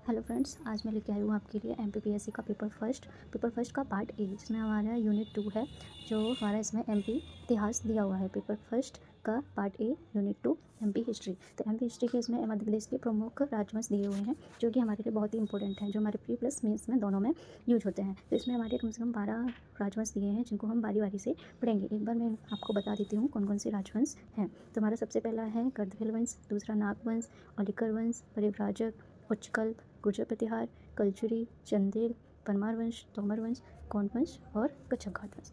Hello friends, आज मैं लेके आई हूँ आपके लिए एमपीपीएससी का पेपर फर्स्ट का पार्ट ए, जिसमें हमारा यूनिट 2 है। जो हमारा इसमें एमपी इतिहास दिया हुआ है। पेपर फर्स्ट का part a unit 2 MP history. तो एमपी हिस्ट्री के इसमें मध्य प्रदेश के प्रमुख राजवंश दिए हुए हैं, जो कि हमारे लिए बहुत ही इंपॉर्टेंट हैं, जो हमारे प्री प्लस मेंस में दोनों में यूज होते हैं। तो इसमें हमारे कम से कम 12 राजवंश दिए हैं, जिनको हम बारी बारी से पढ़ेंगे। एक बार मैं आपको बता देती हूँ कौन कौन से राजवंश हैं। तो हमारा सबसे पहला है गढ़वाल वंश, दूसरा नाग वंश, औलिकर वंश, परिव्राजक, उच्चकल, गुर्जर प्रतिहार, कलचुरी, चंदेल, परमार वंश, तोमर वंश, गोंड वंश और कच्छप घाट वंश।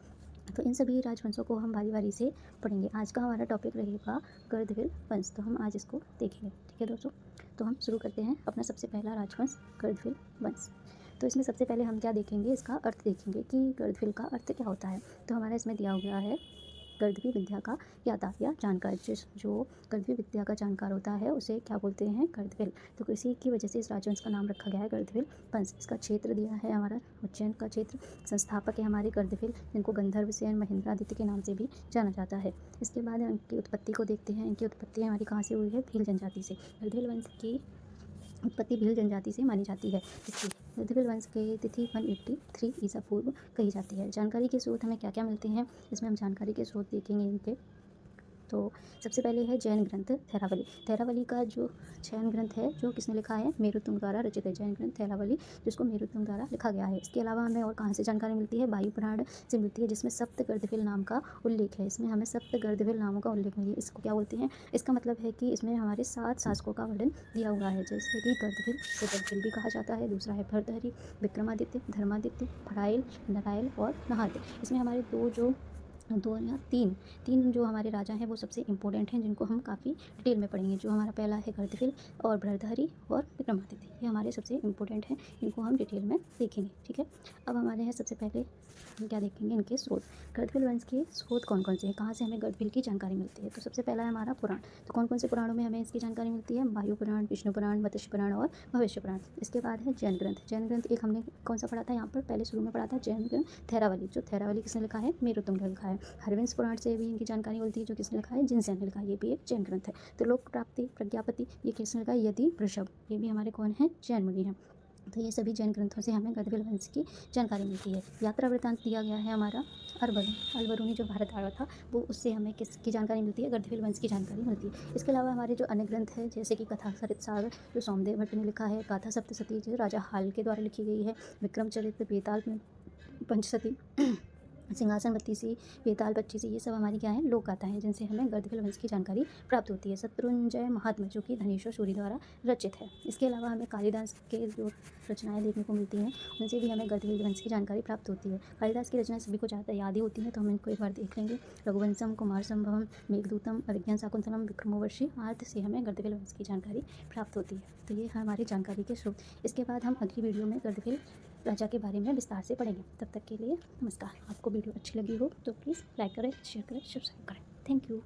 तो इन सभी राजवंशों को हम बारी बारी से पढ़ेंगे। आज का हमारा टॉपिक रहेगा गढ़वाल वंश, तो हम आज इसको देखेंगे। ठीक है दोस्तों, तो हम शुरू करते हैं अपना सबसे पहला राजवंश गढ़वाल वंश। तो इसमें सबसे पहले हम क्या देखेंगे, इसका अर्थ देखेंगे कि गढ़वाल का अर्थ क्या होता है। तो हमारा इसमें दिया गया है गढ़वी विद्या का ज्ञाता या जानकार। जो गढ़वी विद्या का जानकार होता है उसे क्या बोलते हैं, गढ़वाल। तो इसी की वजह से इस राजवंश का नाम रखा गया है गढ़वाल वंश। इसका क्षेत्र दिया है हमारा उज्जैन का क्षेत्र। संस्थापक है हमारे गढ़वाल, जिनको गंधर्व सेन महेंद्रादित्य के नाम से भी जाना जाता है। इसके बाद इनकी उत्पत्ति को देखते हैं। इनकी उत्पत्ति हमारी कहाँ से हुई है, भील जनजाति से। गढ़वाल वंश की उत्पत्ति भील जनजाति से मानी जाती है। इसकी गढ़वाल वंश के तिथि 183 ईसा पूर्व कही जाती है। जानकारी के स्रोत हमें क्या क्या मिलते हैं, इसमें हम जानकारी के स्रोत देखेंगे इनके। तो सबसे पहले है जैन ग्रंथ थेरावली। थेरावली का जो जैन ग्रंथ है, जो किसने लिखा है, मेरुतुंग द्वारा रचित है। जैन ग्रंथ थेरावली, जिसको मेरुतुंग द्वारा लिखा गया है। इसके अलावा हमें और कहाँ से जानकारी मिलती है, वायु पुराण से मिलती है, जिसमें सप्त गढ़वाल नाम का उल्लेख है। इसमें हमें सप्त गढ़वाल नामों का उल्लेख मिली है। इसको क्या बोलते हैं, इसका मतलब है कि इसमें हमारे 7 शासकों का वर्णन दिया हुआ है। जैसे कि गढ़वाल से गढ़वाल भी कहा जाता है। दूसरा है भरतहरि, विक्रमादित्य, धर्मादित्य, फड़ाइल, नरायल और नहाते। इसमें हमारे दो या तीन जो हमारे राजा हैं वो सबसे इंपॉर्टेंट हैं, जिनको हम काफ़ी डिटेल में पढ़ेंगे। जो हमारा पहला है गढ़वाल और भरतहरि और विक्रमादित्य, ये हमारे सबसे इंपॉर्टेंट हैं, इनको हम डिटेल में देखेंगे। ठीक है, अब हमारे हैं सबसे पहले हम क्या देखेंगे, इनके स्रोत। गढ़वाल वंश के स्रोत कौन कौन से हैं, कहाँ से हमें गढ़वाल की जानकारी मिलती है। तो सबसे पहला है हमारा पुराण। तो कौन कौन से पुराणों में हमें इसकी जानकारी मिलती है, वायु पुराण, विष्णु पुराण, मत्स्य पुराण और भविष्य पुराण। इसके बाद है जैन ग्रंथ। जैन ग्रंथ एक हमने कौन सा पढ़ा था, यहाँ पर पहले शुरू में पढ़ा था जैन ग्रंथ थेरावली। जो थेरावली किसने लिखा है, मेरुतुंग ने लिखा है। हरवंश पुराण से भी इनकी जानकारी मिलती है, जो किसने लिखा है, जिनसेन ने लिखा है। ये भी एक जैन ग्रंथ है। तो लोक प्राप्ति, प्रज्ञापति, ये किसने लिखा है, यति वृषभ, ये भी हमारे कौन है, जैन मुनि हैं। तो ये सभी जैन ग्रंथों से हमें गढ़वाल वंश की जानकारी मिलती है। यात्रा वृत्तांत दिया गया है हमारा अलबरूनी, जो भारत आया था वो, उससे हमें किसकी जानकारी मिलती है, गढ़वाल वंश की जानकारी मिलती है। इसके अलावा हमारे जो अन्य ग्रंथ है, जैसे कि कथा सरित सागर, जो सोमदेव भट्ट ने लिखा है, गाथा सप्तशती जो राजा हाल के द्वारा लिखी गई है, विक्रम चरित्र, बेताल पंचशती, सिंहासन बत्तीसी, बेताल 25, ये सब हमारी क्या है, लोक गाथा हैं, जिनसे हमें गढ़वाल वंश की जानकारी प्राप्त होती है। शत्रुंजय महात्म्य, जो कि धनेश्वर सूरि द्वारा रचित है। इसके अलावा हमें कालिदास के जो रचनाएं देखने को मिलती हैं, उनसे भी हमें गढ़वाल वंश की जानकारी प्राप्त होती है। कालिदास की रचनाएं सभी को ज़्यादा याद ही होती हैं, तो हम इनको एक बार देख लेंगे। रघुवंशम, कुमार संभवम, मेघदूतम, अभिज्ञान शाकुंतलम, विक्रमोर्वशी आदि से हमें गढ़वाल वंश की जानकारी प्राप्त होती है। तो ये हमारी जानकारी के स्रोत। इसके बाद हम अगली वीडियो में गढ़वाल राजा के बारे में विस्तार से पढ़ेंगे। तब तक के लिए नमस्कार। आपको वीडियो अच्छी लगी हो तो प्लीज़ लाइक करें, शेयर करें, सब्सक्राइब करें। Thank you.